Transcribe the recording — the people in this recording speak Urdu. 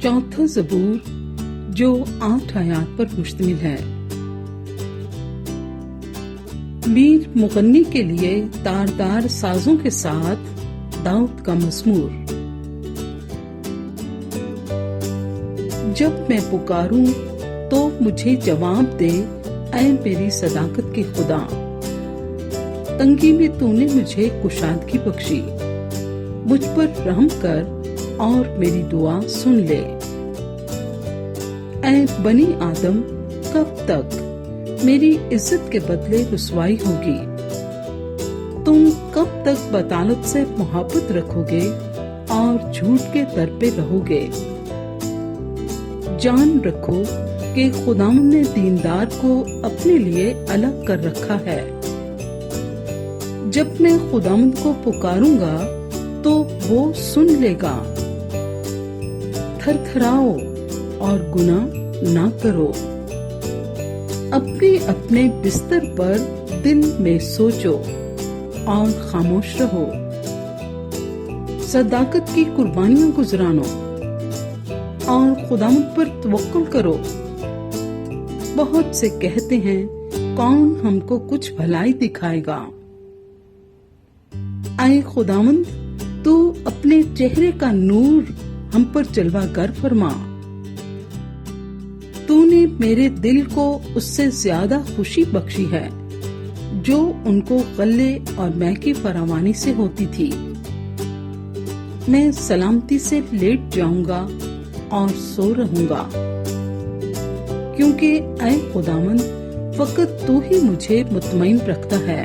چوتھا زبور جو 8 آیات پر مشتمل ہے۔ میر مغنی کے لیے تاردار سازوں کے ساتھ داؤد کا مزمور۔ جب میں پکاروں تو مجھے جواب دے، اے میری صداقت کے خدا۔ تنگی میں تو نے مجھے کشادگی بخشی، مجھ پر رحم کر اور میری دعا سن لے۔ اے بنی آدم، کب تک میری عزت کے بدلے رسوائی ہوگی؟ تم کب تک بطالت سے محبت رکھو گے اور جھوٹ کے در پہ رہو گے؟ جان رکھو کہ خداوند نے دیندار کو اپنے لیے الگ کر رکھا ہے۔ جب میں خداوند کو پکاروں گا تو وہ سن لے گا۔ تھر تھراؤ اور گناہ نہ کرو، اپنے اپنے بستر پر دل میں سوچو اور خاموش رہو۔ صداقت کی قربانیاں گزرانو اور خداوند پر توکل کرو۔ بہت سے کہتے ہیں، کون ہم کو کچھ بھلائی دکھائے گا؟ اے خداوند، تو اپنے چہرے کا نور ہم پر جلوہ گر فرما۔ تو نے میرے دل کو اس سے زیادہ خوشی بخشی ہے جو ان کو غلے اور مے کی فراوانی سے ہوتی تھی۔ میں سلامتی سے لیٹ جاؤں گا اور سو رہوں گا، کیونکہ اے خداوند، فقط تو ہی مجھے مطمئن رکھتا ہے۔